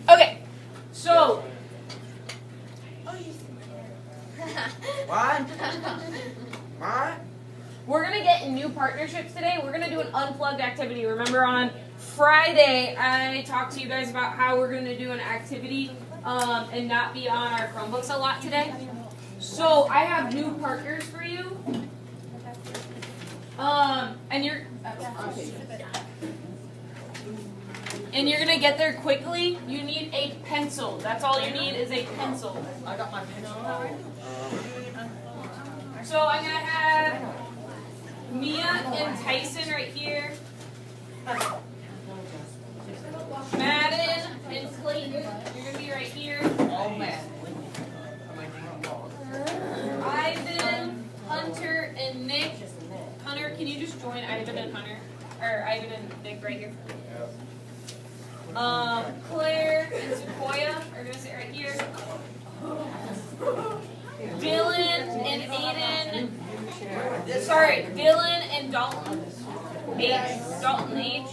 Okay, so What? What? we're gonna get new partnerships today. We're gonna do an unplugged activity. Remember on Friday, I talked to you guys about how we're gonna do an activity and not be on our Chromebooks a lot today. So I have new partners for you. And you're gonna get there quickly. You need a pencil. That's all you need is a pencil. I got my pencil. So I'm gonna have Mia and Tyson right here. Madden and Clayton, you're gonna be right here. Oh man. Ivan, Hunter, and Nick. Hunter, can you just join Ivan and Hunter? Or Ivan and Nick right here. Claire and Sequoia are gonna sit right here. Dylan and Aiden. Sorry, Dylan and Dalton. Dalton H.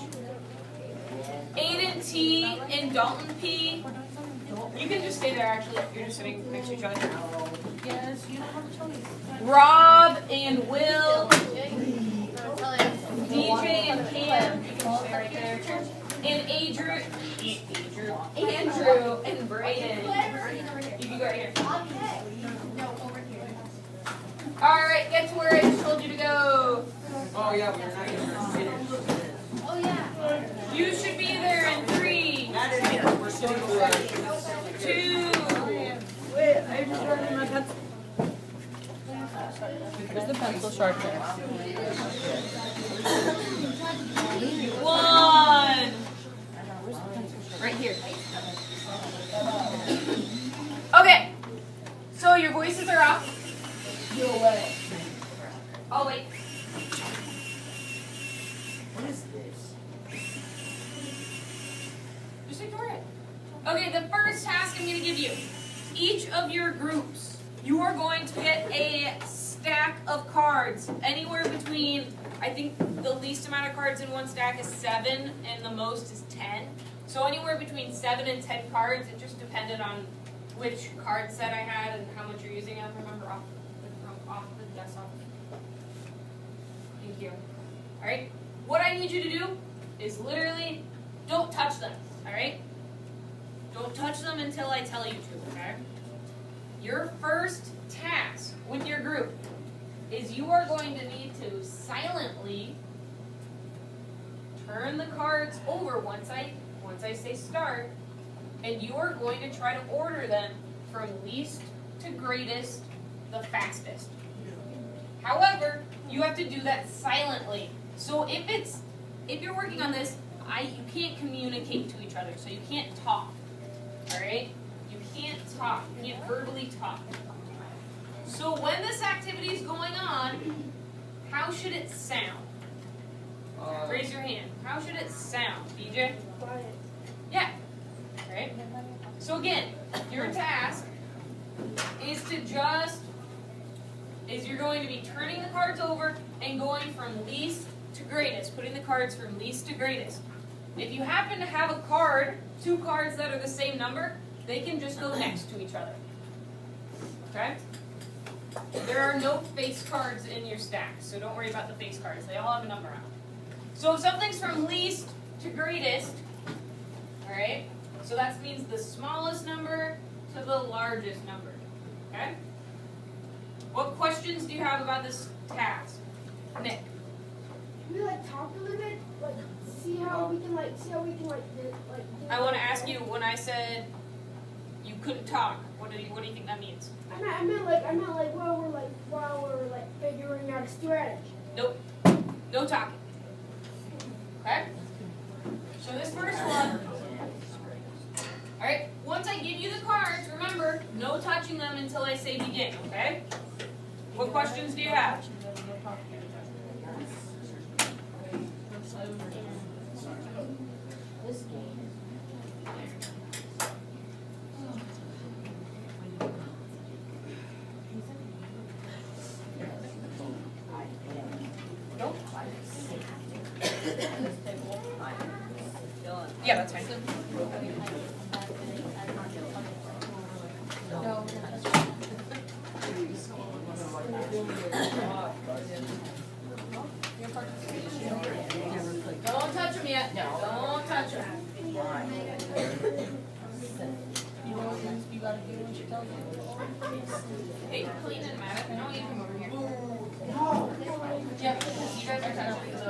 Aiden T and Dalton P. You can just stay there actually if you're just sitting next to each other. Yes, you don't have a choice. Rob and Will. DJ and Cam. You can just stay right there. And Andrew and Brayden. You can go right here. Alright, get to where I just told you to go. Oh yeah, we're not even finished. Oh yeah. You should be there in 3, Not in here. We're still good. 2, Wait, I just grabbed my pencil. Where's the pencil sharpener? 1. Right here. Okay. So your voices are off. Oh wait. What is this? Just ignore it. Okay, the first task I'm going to give you. Each of your groups, you are going to get a stack of cards. Anywhere between, I think the least amount of cards in one stack is 7 and the most is 10. So anywhere between 7 and 10 cards. It just depended on which card set I had and how much you're using. I don't remember off the desktop. Thank you. Alright? What I need you to do is literally don't touch them. Alright? Don't touch them until I tell you to, okay? Your first task with your group is you are going to need to silently turn the cards over once I say start, and you are going to try to order them from least to greatest, the fastest. However, you have to do that silently. So if you're working on this, you can't communicate to each other, so you can't talk. Alright? You can't talk. You can't verbally talk. So when this activity is going on, how should it sound? Raise your hand. How should it sound, DJ? Quiet. Yeah. Right? So again, your task is you're going to be turning the cards over and going from least to greatest, putting the cards from least to greatest. If you happen to have a card, 2 cards that are the same number, they can just go next to each other. Okay? There are no face cards in your stack, so don't worry about the face cards. They all have a number on them. So if something's from least to greatest, alright? So that means the smallest number to the largest number. Okay? What questions do you have about this task? Nick. Can we talk a little bit, see how we can I want to ask you, when I said you couldn't talk, what do you think that means? I meant while we're figuring out a strategy. Nope. No talking. Okay? So this first one. Alright, once I give you the cards, remember, no touching them until I say begin, okay? What questions do you have? Yeah, that's fine. No. Don't touch them yet. Don't touch them. You know what you gotta do when she tells you? Hey, clean and Matt. I know you come over here. Yeah, you guys are touching the.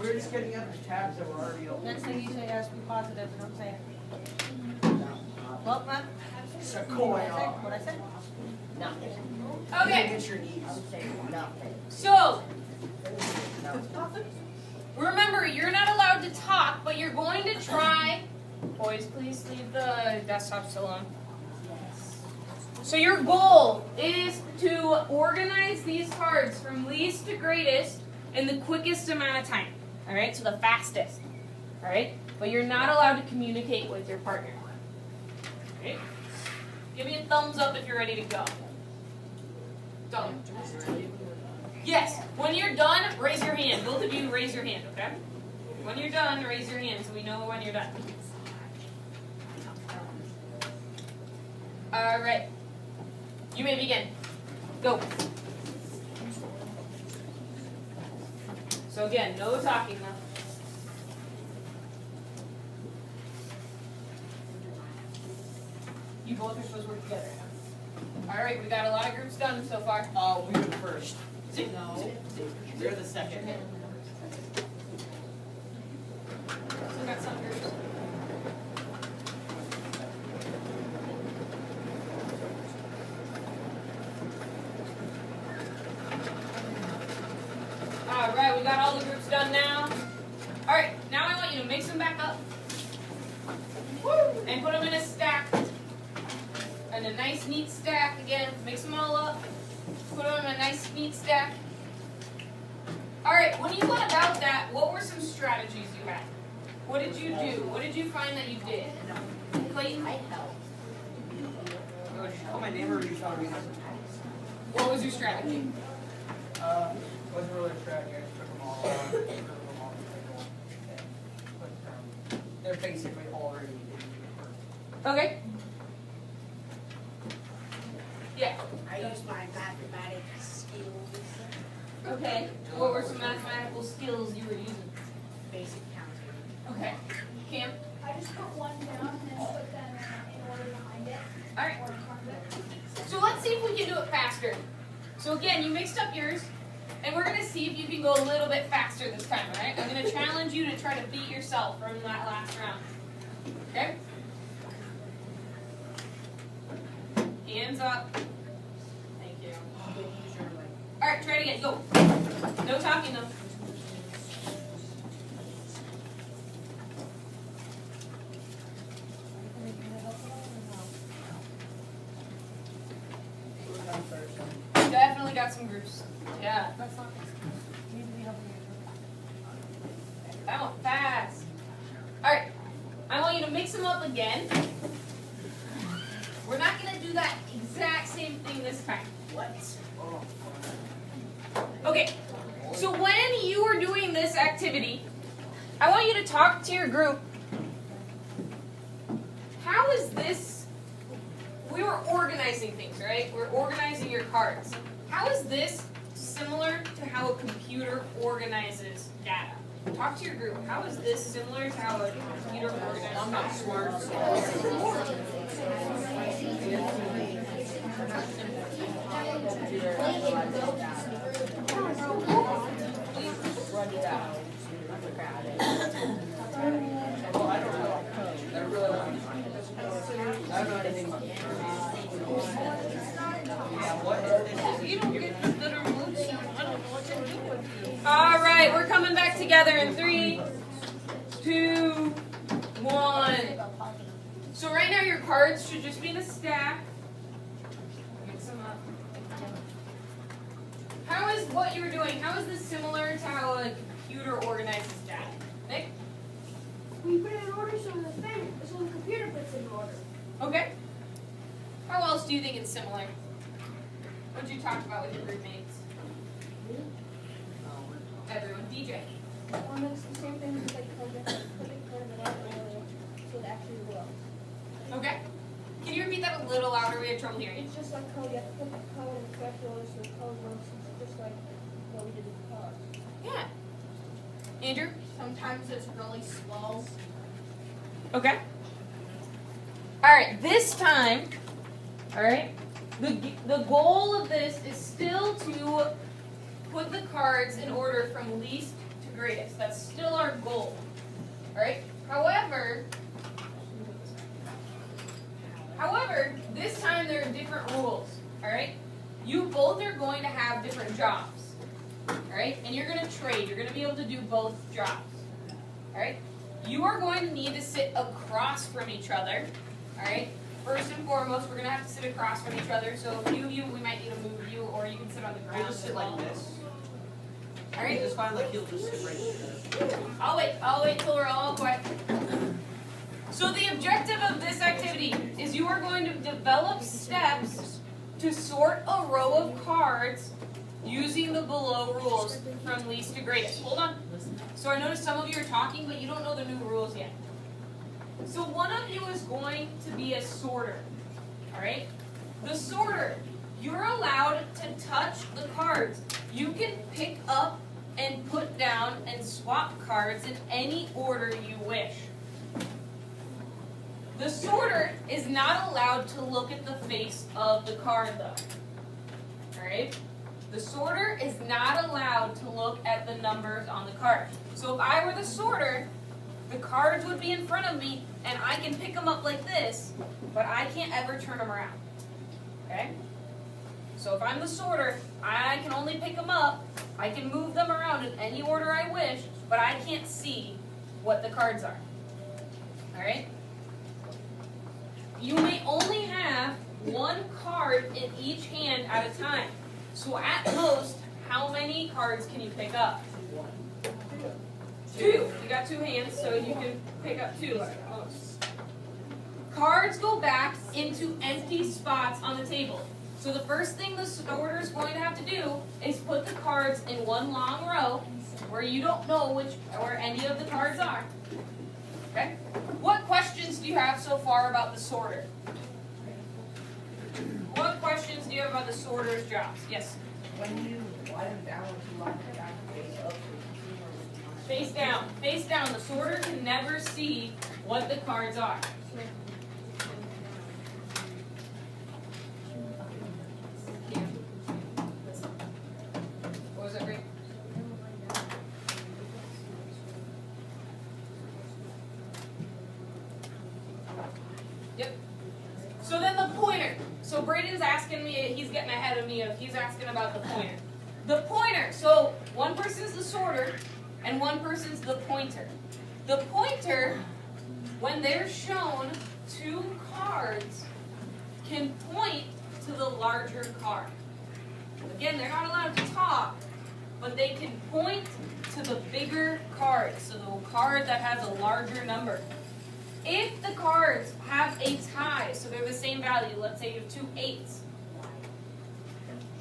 We're just getting up the tabs that were already open. Next thing you say has to be positive, and I'm saying. Well, Matt, Sequoia. what I said? Okay, Get your knees. so remember, you're not allowed to talk, but you're going to try. Boys, please leave the desktops alone. So your goal is to organize these cards from least to greatest in the quickest amount of time. All right, so the fastest. All right, but you're not allowed to communicate with your partner. Okay? Give me a thumbs up if you're ready to go. Done. Yes. When you're done, raise your hand. Both of you raise your hand, okay? When you're done, raise your hand so we know when you're done. All right. You may begin. Go. So again, no talking now. You both are supposed to work together now. All right, we got a lot of groups done so far. We were first. No. They're the second. Still got some groups. All right, we got all the groups done now. All right, now I want you to mix them back up. Woo! And put them in a stack. And a nice neat stack again. Mix them all up. Put them in a nice neat stack. All right, when you went about that, what were some strategies you had? What did you do? What did you find that you did? Clayton? Oh, my neighbor already told me. What was your strategy? Wasn't really a strategy. I just took them all. But they're basically already in. Okay. Yeah. I use my mathematics skills, Okay. What were some mathematical skills you were using? basic counting. Okay. Cam? I just put one down and then put them in order behind it. All right. Or in front of it. So let's see if we can do it faster. So again, you mixed up yours, and we're gonna see if you can go a little bit faster this time. All right? I'm gonna challenge you to try to beat yourself from that last round. Okay? Hands up. Thank you. All right, try it again. Go. No talking though. Definitely got some groups. Yeah. That's not, you need to be helping me. That went fast. All right. I want you to mix them up again. We're not going to do that exact same thing this time. What? Okay. So when you are doing this activity, I want you to talk to your group. How is this? We were organizing things, right? We're organizing your cards. How is this similar to how a computer organizes data? Talk to your group. How is this similar to how a computer organizes? I'm not smart. Well, I don't know. I really don't. I don't know anything about yeah, what is this? You don't get the remote, so I don't know what to do with you. All right, we're coming back together in 3, 2, 1. So right now your cards should just be in a stack. Mix them up. How is what you're doing? How is this similar to how a computer organizes data? Nick? We put it in order so the computer puts it in order. Okay. How else do you think it's similar? What did you talk about with your group mates? Everyone. DJ. One that's the same thing as like putting card in the we had trouble hearing you. It's just like how you have to put the color in the correct order so the color works. It's just like what we did with the cards. Yeah. Andrew? Sometimes it's really slow. Okay. Alright, this time, alright, the goal of this is still to put the cards in order from least to greatest. That's still our goal. Alright? However, this time there are different rules. Alright? You both are going to have different jobs. Alright? And you're going to trade. You're going to be able to do both jobs. Alright? You are going to need to sit across from each other. Alright? First and foremost, we're going to have to sit across from each other. So a few of you, we might need to move you, or you can sit on the ground. We'll just sit like this. Alright? Just find like he'll just sit right there. I'll wait till we're all quiet. So the objective of this activity is you are going to develop steps to sort a row of cards using the below rules from least to greatest. Hold on. So I noticed some of you are talking, but you don't know the new rules yet. So one of you is going to be a sorter. Alright? The sorter, you're allowed to touch the cards. You can pick up and put down and swap cards in any order you wish. The sorter is not allowed to look at the face of the card though. Alright? The sorter is not allowed to look at the numbers on the card. So if I were the sorter, the cards would be in front of me and I can pick them up like this, but I can't ever turn them around. Okay? So if I'm the sorter, I can only pick them up, I can move them around in any order I wish, but I can't see what the cards are. Alright? You may only have one card in each hand at a time. So at most, how many cards can you pick up? 2. You got 2 hands, so you can pick up 2. Cards go back into empty spots on the table. So the first thing the sorter is going to have to do is put the cards in one long row where you don't know where any of the cards are. Okay? What questions do you have so far about the sorter? What questions do you have about the sorter's jobs? Yes? When you lie them down, would you lie them down face up? Face down. Face down. The sorter can never see what the cards are. What was that, Rick? Yep. So then the pointer. So Braden's asking me, he's getting ahead of me, he's asking about the pointer. The pointer, so one person's the sorter and one person's the pointer. The pointer, when they're shown 2 cards, can point to the larger card. Again, they're not allowed to talk, but they can point to the bigger card, so the card that has a larger number. If the cards have a tie, so they're the same value, let's say you have 2 8s,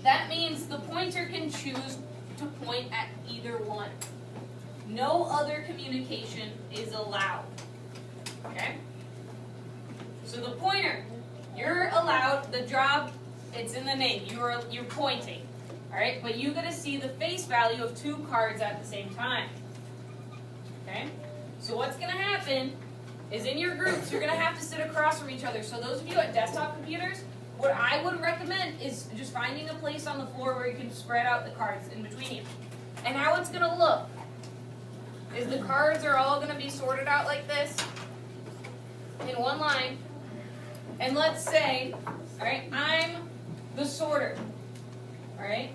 that means the pointer can choose to point at either one. No other communication is allowed. Okay? So the pointer, you're allowed, the job, it's in the name, you're pointing. Alright? But you gotta see the face value of 2 cards at the same time. Okay? So what's gonna happen is in your groups, you're going to have to sit across from each other. So those of you at desktop computers, what I would recommend is just finding a place on the floor where you can spread out the cards in between you. And how it's going to look is the cards are all going to be sorted out like this in one line. And let's say, all right, I'm the sorter. All right?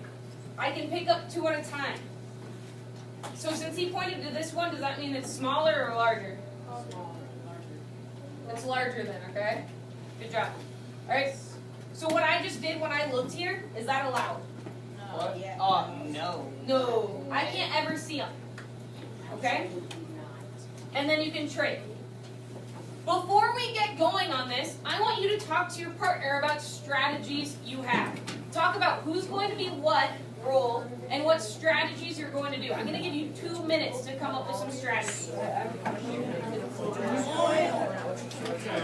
I can pick up 2 at a time. So since he pointed to this one, does that mean it's smaller or larger? It's larger then, okay? Good job. Alright, so what I just did when I looked here, is that allowed? What? Yeah. No. No. I can't ever see them. Okay? And then you can trade. Before we get going on this, I want you to talk to your partner about strategies you have. Talk about who's going to be what role and what strategies you're going to do. I'm going to give you 2 minutes to come up with some strategies.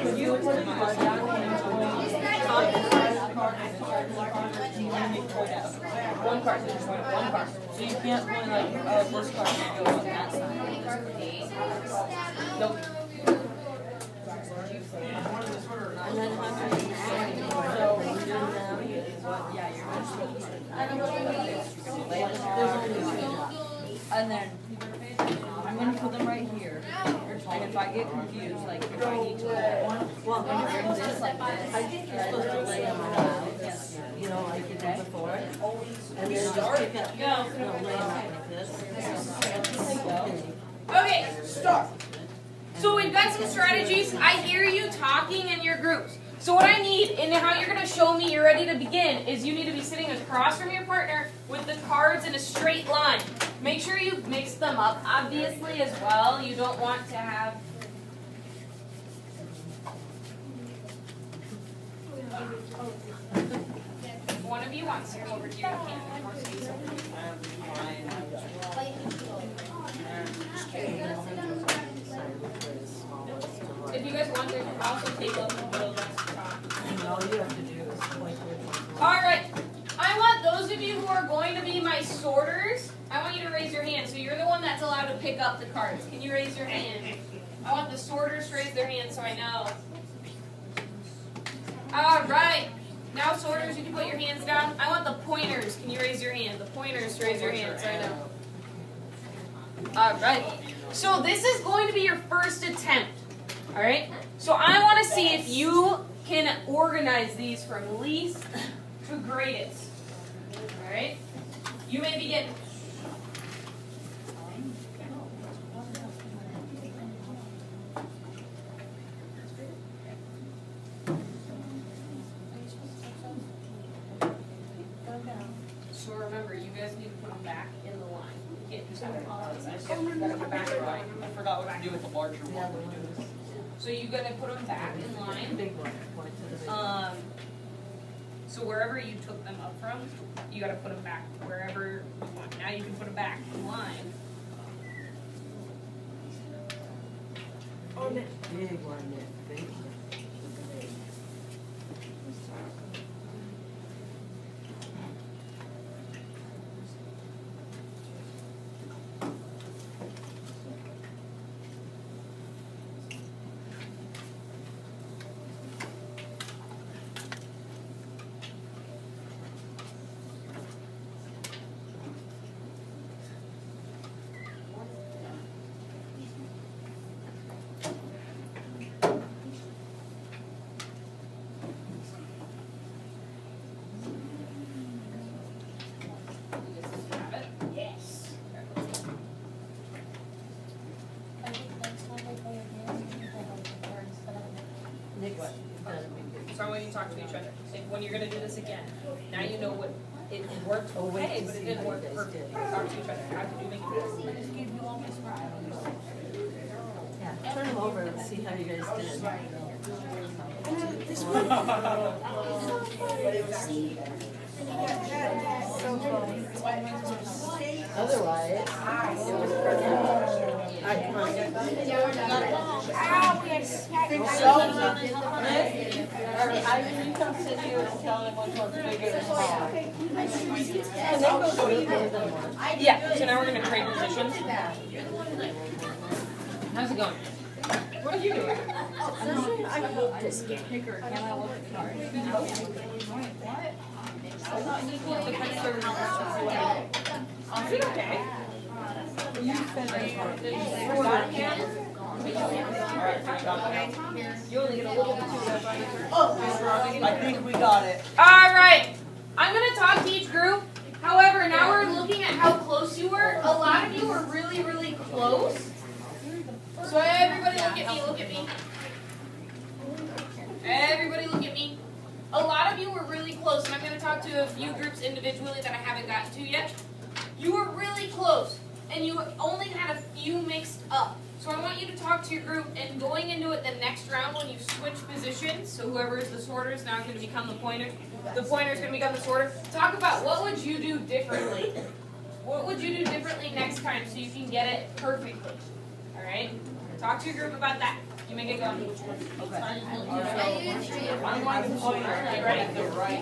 Could you put the card down and card, so just point at one card. So you can't point like, oh, this card should go on that side. Nope. And then Hunter, so what you're doing now is what, yeah, you're and then I'm gonna put them right here. And if I get confused, like if I need to, well, when you're doing this like this, I think you're supposed to lay them out. Yes. You know, like you did before. And then just pick up, lay them out like this. Okay, start. So we've got some strategies. I hear you talking in your groups. So what I need, and how you're going to show me you're ready to begin, is you need to be sitting across from your partner with the cards in a straight line. Make sure you mix them up, obviously, as well. You don't want to have... If one of you wants to come over here, you can. More space over here. If you guys want to, also take up the middle And all you have to do is point towards. Alright, I want those of you who are going to be my sorters, I want you to raise your hand. So you're the one that's allowed to pick up the cards. Can you raise your hand? I want the sorters to raise their hand so I know. Alright, now sorters, you can put your hands down. I want the pointers. Can you raise your hand? The pointers to raise your hands so I know. Alright, so this is going to be your first attempt. Alright, so I want to see if you can organize these from least to greatest. Alright, you may begin. So remember, you guys need to put them back in the line. You can't just have them all outside. You gotta put back in line. I forgot what to do with the larger one. So you gotta put them back in line. Big one, point to the big one. So wherever you took them up from, you gotta put them back wherever you want. Now you can put them back in line. Big one, Nick, big one. Have it? Yes. Nick, what? So I want you to talk to each other. When you're gonna do this again, now you know what it worked okay, but it didn't work perfectly. Talk to each other. How did you make it? Yeah, turn them over and see how you guys did. Otherwise, it was perfect. All right, come on. Ivan, you come sit here and tell them which one's bigger than small. Can they go through more than one? Yeah, so now we're gonna trade positions. How's it going? What are you doing? I hate this game. Picker, can I look at the card? What? I thought you can't look at certain Is it okay? You finish You only get a little bit too I think we got it. Alright, I'm going to talk to each group. However, now we're looking at how close you were. A lot of you were really, really close. So everybody look at me, look at me. Everybody look at me. A lot of you were really close, and I'm going to talk to a few groups individually that I haven't gotten to yet. You were really close, and you only had a few mixed up. So I want you to talk to your group, and going into it the next round when you switch positions, so whoever is the sorter is now going to become the pointer. The pointer is going to become the sorter. Talk about what would you do differently. What would you do differently next time so you can get it perfectly? All right? Talk to your group about that. You make it go. Okay. I'm going to point You ready? the right.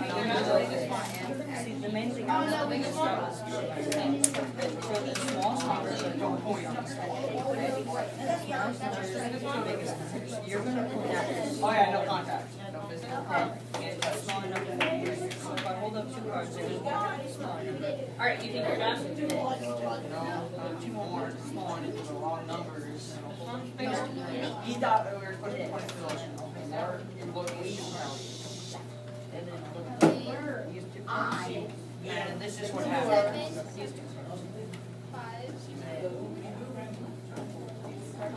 See, the main thing is the biggest struggle is for the small numbers are going point. You're gonna put that. Oh yeah, no contact. No physical. It's small enough to be here. So if I hold up 2 cards, it is small enough. Alright, you think you're done? No, two more. Small one, it's the wrong numbers. He thought that we were supposed to be 20 kilos. More location. And then use 2 cards. And this is what happened.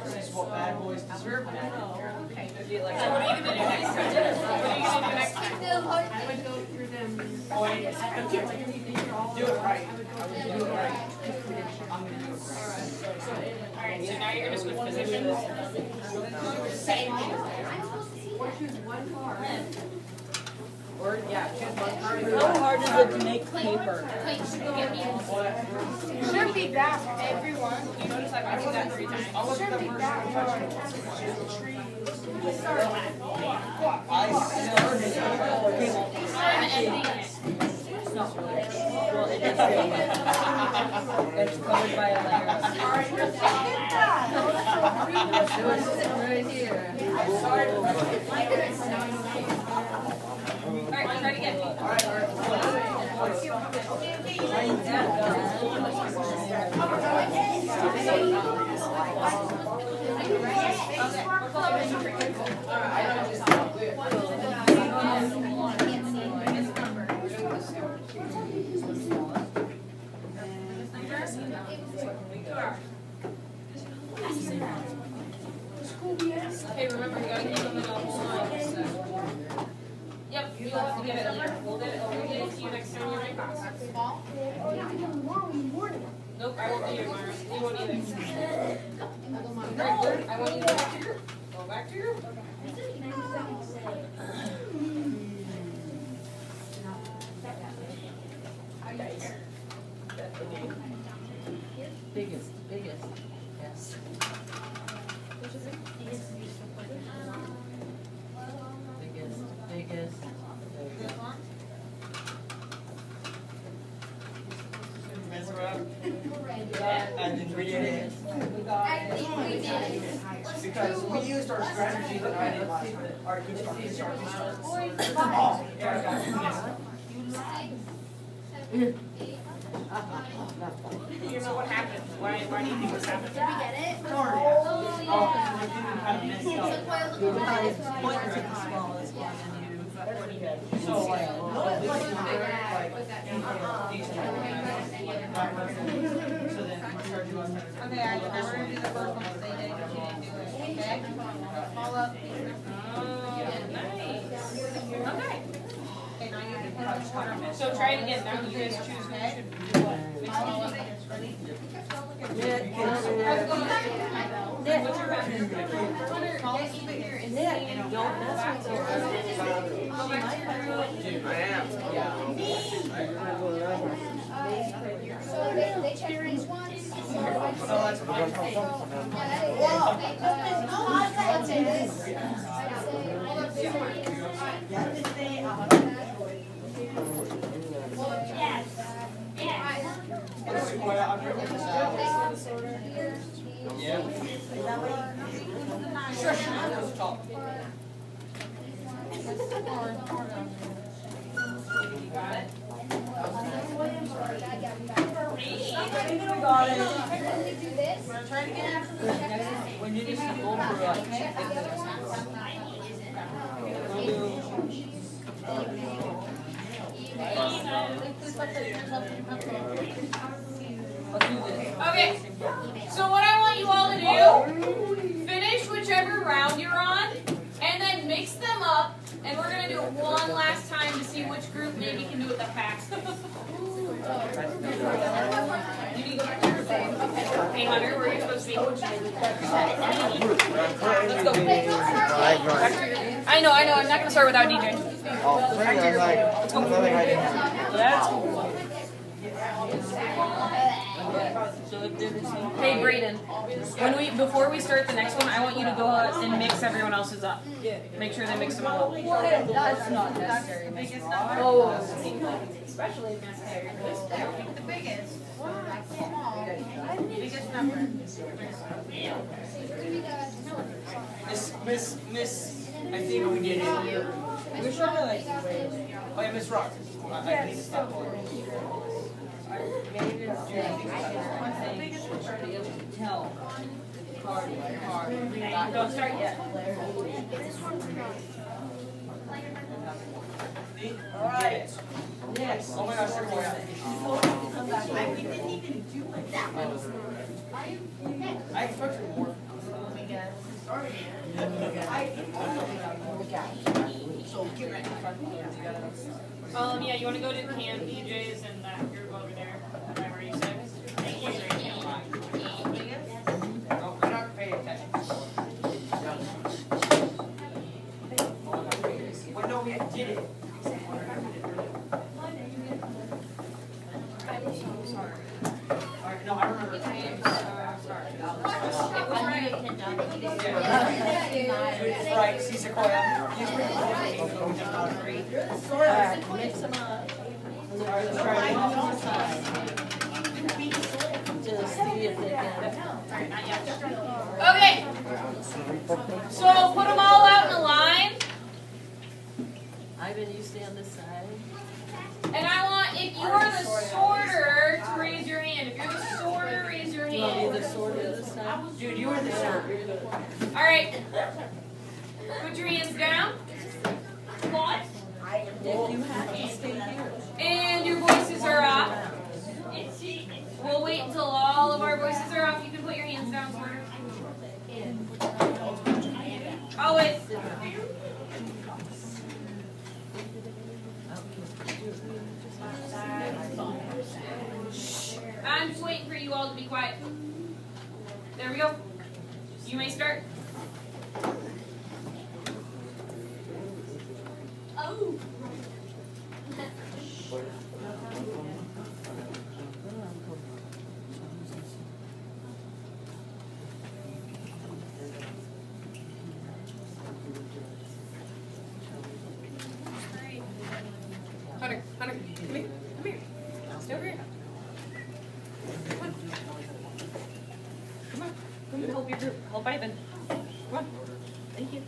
This is what bad boys deserve now. So what are you gonna do next time? What are you gonna do next time? Do it right. I would do it right. I'm gonna do it right. Alright, so now you're gonna switch positions. Or, yeah, choose one card. How hard is it to make paper? Should be that everyone. You notice I do that 3 times. I'll look at the first one. I I'm ending it. Well, it is it's covered by a layer of. Right here. Alright, try it again. Okay, remember, you gotta keep them in a whole line, so. Yep, you have to give it, we'll get it to you next time you're in class. Nope, I won't do it, Myra. You won't either. Alright, I want you to go back to your group. Go back to your group. Biggest, yes. Biggest. And then we did it. Because we used our strategy that I did last time. Our two start. Oh, yeah, I got it. You know what happened? Why do you think this happened? Sorry. Oh, because we didn't kind of mess up. Point to the smallest one and you. So like, this is like, so then we start doing. Okay, I we're gonna do the first one that they did, but you didn't do it, okay? Follow up. Oh, nice. Okay. Okay, now you can touch water. So try it again. Now you guys choose who should do what. Follow up. Ready? What's your best? Don't mess with her. So they check these ones. So that's fine. I'd say this. Yeah. When you just go through Okay. So what I want you all to do, finish whichever round you're on, and then mix them up, and we're gonna do it one last time to see which group maybe can do it the fastest. You need to go back to your group. Hey Hunter, where are you supposed to be? Let's go. I know, I'm not gonna start without DJ. That's So if they're the same. Hey, Braden. Before we start the next one, I want you to go out and mix everyone else's up. Make sure they mix them all up. That's not necessary, Miss Biggest Ross. number? Oh. Especially if necessary. Pick the biggest. Small. Biggest number. Miss, I think we did it. We're sure like. Oh yeah, Miss Rock. I need to stop. Maybe it's just. What's the biggest number? Be able to tell the card by card. Don't start yet. Alright. Yes. Oh my gosh, you're going out. We didn't even do it that way. I expected more. Yeah, you want to go to Cam, DJ's, and that group over there. Whatever you say. No, we're not paying attention. Well, no, we did it. Alright, no, I remember. It's right, see Sequoia. Alright, mix them up. Let's try it on the side. To see if they can. Okay. So put them all out in a line, Ivan, you stay on this side. and I want, if you are the sorter, to raise your hand. If you're the sorter, raise your You want me hand. to sort it this side? Dude, you were the sir. All right. Put your hands down. What? Nick, you have to stay here. And your voices are off. We'll wait until all of our voices are off. You can put your hands down, sorter. I'll wait. I'm just waiting for you all to be quiet. There we go. You may start. Oh. Hunter, come here. Stay over here. Come on, help your group. Help Ivan. Come on. Thank you.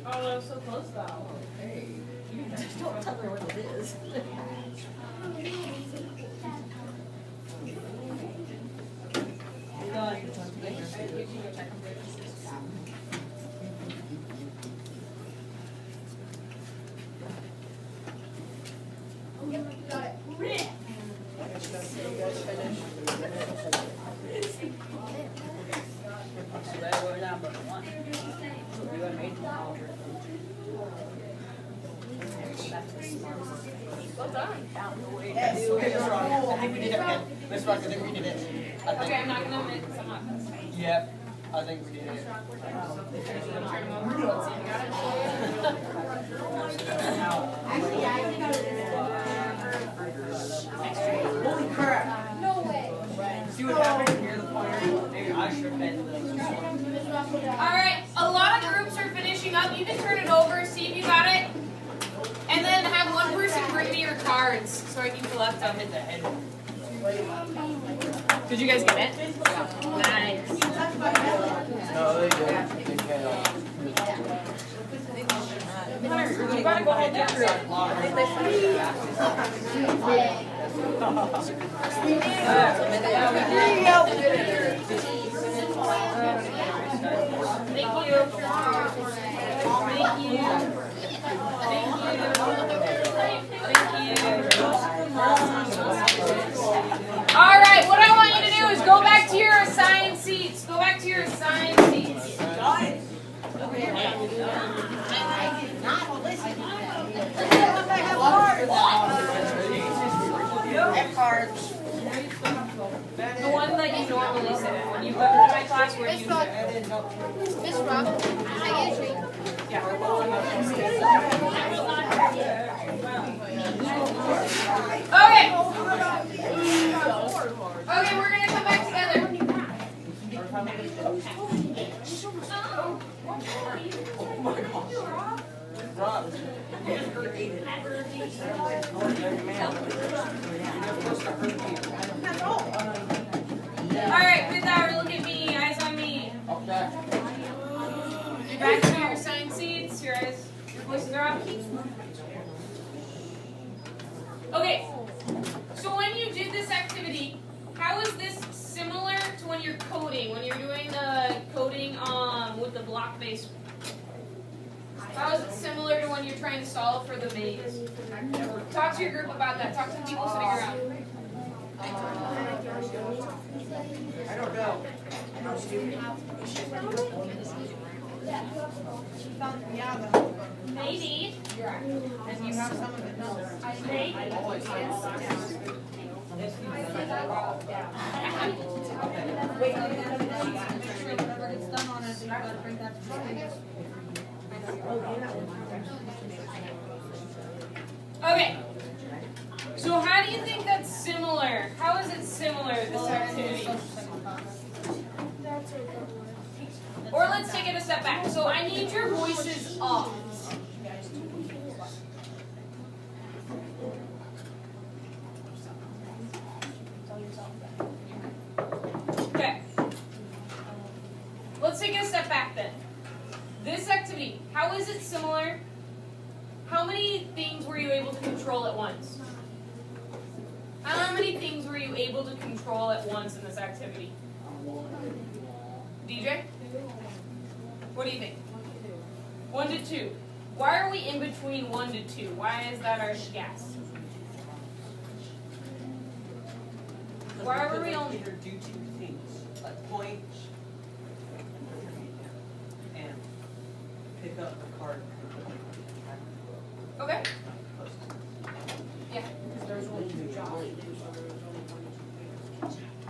Oh, that was so close though. Just don't tell her what it is. Well done. Yes, okay, Miss Rock. I think we did it again. Miss Rock, I think we did it. I think. Okay, I'm not gonna mix them up. Yep, I think we did it. Turn them over. Let's see if you got it. Holy crap. No way. See what happened here, the pointer? Maybe I should have been the. Alright, a lot of groups are finishing up. You can turn it over, see if you got it. And then have one person bring me your cards so I can collect them. Hit the head. Did you guys get it? Nice. No, they didn't. They failed. Hunter, you gotta go hold your group. Thank you. Thank you. All right, what I want you to do is go back to your assigned seats. Go back to your assigned F cards. The one that you normally sit at. When you come into my class, where do you sit? Miss Rock, I get a treat. Okay. Okay, we're gonna come back together. Alright, with that, look at me, eyes on me. Okay. You're back to your assigned seats, your voices are up. Okay, so when you did this activity, how is this similar to when you're coding, when you're doing the coding with the block-based? How is it similar to when you're trying to solve for the maze? Talk to your group about that. Talk to the people sitting around. I don't know. Maybe. And you have some of it, no? Wait, make sure whatever gets done on it, you gotta bring that to me. Okay. So how do you think that's similar? How is it similar, this activity? Or let's take it a step back. So I need your voices up. Okay. Let's take it a step back then. This activity, how is it similar? How many things were you able to control at once? How many things were you able to control at once in this activity? DJ? What do you think? 1 to 2. Why are we in between 1 to 2? Why is that our guess? Why are we only... Either do two things, like point and pick up the card. Okay. Yeah. There's only two jobs.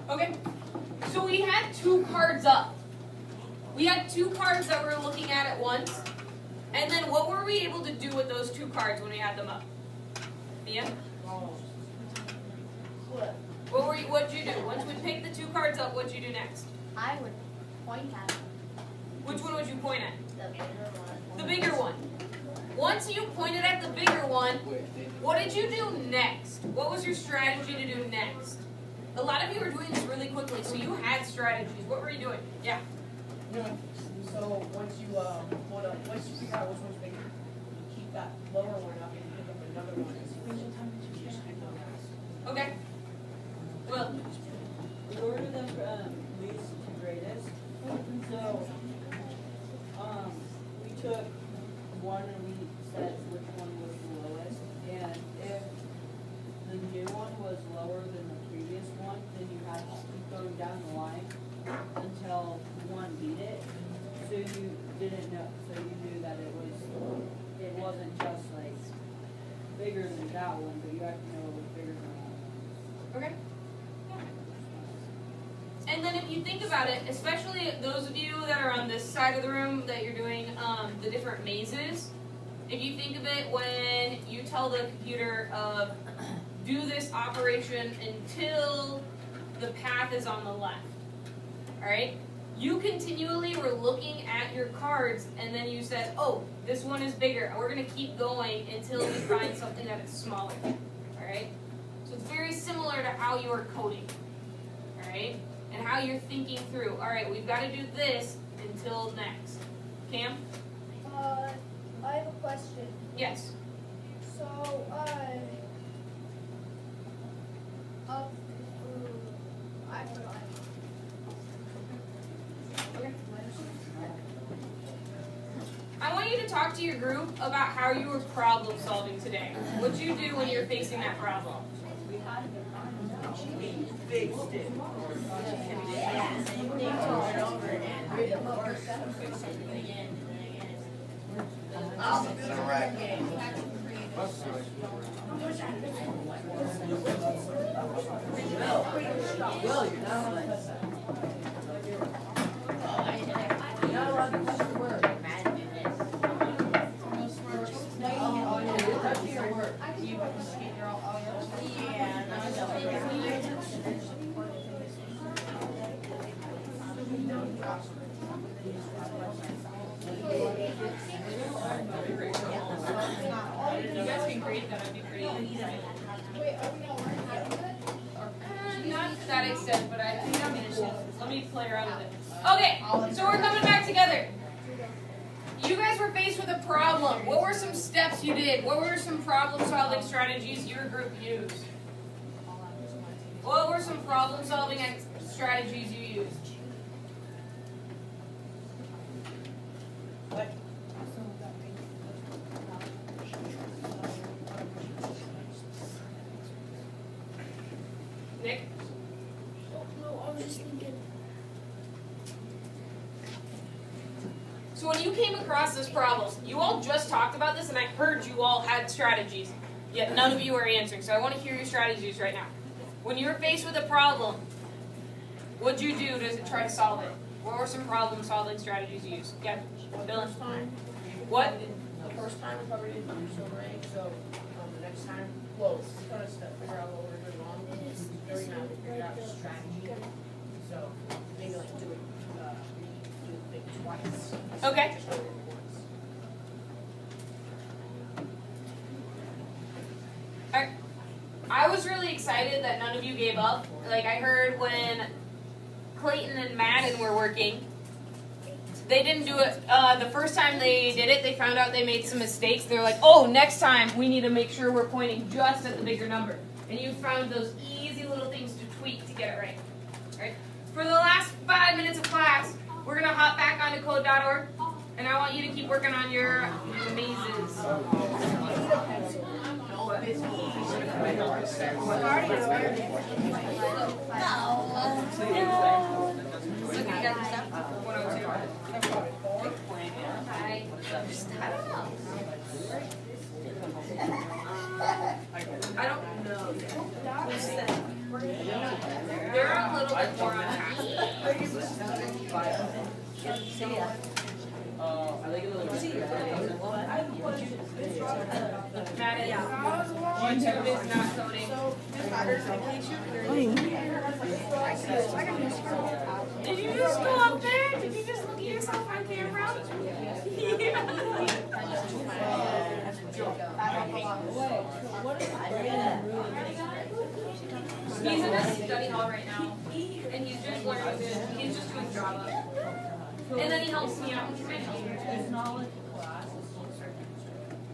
Okay. So we had 2 cards up. We had 2 cards that we were looking at once. And then what were we able to do with those 2 cards when we had them up? Mia? What'd you do? Once we picked the 2 cards up, what'd you do next? I would point at Which one would you point at? the bigger one. The bigger one. Once you pointed at the bigger one, what did you do next? What was your strategy to do next? A lot of you were doing this really quickly, so you had strategies. What were you doing? Yeah. So once you once you figure out which one's bigger, you keep that lower one up and pick up another one. Okay. Well, We ordered them from least to greatest. So, we took one and we said which one was the lowest. And if the new one was lower than the previous one, then you had to keep going down the line until one beat it. So you didn't know, so you knew that it wasn't just like bigger than that one, but you had to know it was bigger than that one. okay. And then if you think about it, especially those of you that are on this side of the room that you're doing the different mazes, if you think of it when you tell the computer do this operation until the path is on the left, all right? You continually were looking at your cards and then you said, oh, this one is bigger. And we're gonna keep going until we find something that is smaller, all right? So it's very similar to how you are coding, all right? And how you're thinking through, all right, we've got to do this until next. Cam? I have a question. Yes. So, I forgot. I want you to talk to your group about how you were problem solving today. What'd you do when you were facing that problem? We fixed it. Well, you're not allowed to touch the word. You guys can grade that, I'd be pretty. Not to that extent, but I think I'm gonna, let me play around with it. Okay, so we're coming back together. You guys were faced with a problem. What were some steps you did? What were some problem-solving strategies your group used? What were some problem-solving strategies you used? Nick? No, I was just thinking. So when you came across this problem, you all just talked about this, and I heard you all had strategies, yet none of you are answering. So I want to hear your strategies right now. When you were faced with a problem, what'd you do to try to solve it? What were some problem-solving strategies you used? Yeah, Dylan. What? The first time we probably didn't do so right, so the next time, well, we're trying to figure out what we're doing wrong. Figuring out, figure out the strategy. So maybe like do it twice. Okay. Just do it once. Alright. I was really excited that none of you gave up. Like I heard when Clayton and Madden were working, they didn't do it. The first time they did it, they found out they made some mistakes. They're like, oh, next time we need to make sure we're pointing just at the bigger number. And you found those easy little things to tweak to get it right. Right? For the last 5 minutes of class, we're going to hop back onto code.org, and I want you to keep working on your mazes. I don't know. They're a little bit more on task. YouTube is not coding. Did you just go up there? Did you just look at yourself on camera? He's in a study hall right now, and he's just learning this. He's just doing Java. And then he helps me out with my help.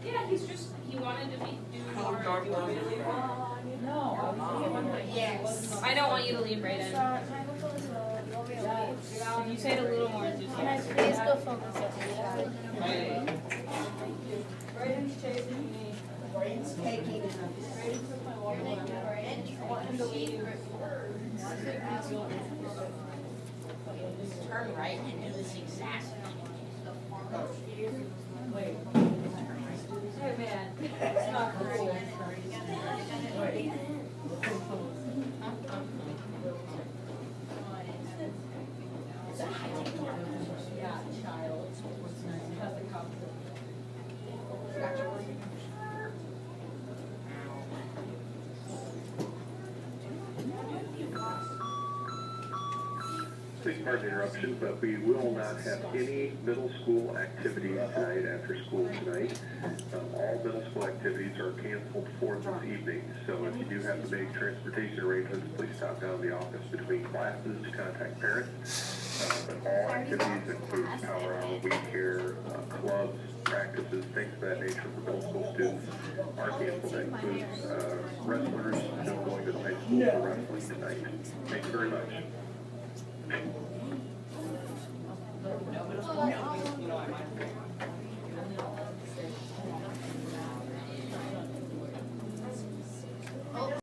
Yeah, he wanted to do more. Yes. I don't want you to leave, Brayden. You say it a little more enthusiastic. Let's go focus on Brayden's chasing me. Brain's taking. Turn right and do this exact. Hey man, it's not cool. Please pardon the interruption, but we will not have any middle school activities tonight after school tonight. All middle school activities are canceled for this evening, so if you do have to make transportation arrangements, please stop down to the office between classes to contact parents. But all activities include power hour, week care, clubs, practices, things of that nature for middle school students are canceled. That includes wrestlers still going to the high school for wrestling tonight. Thank you very much.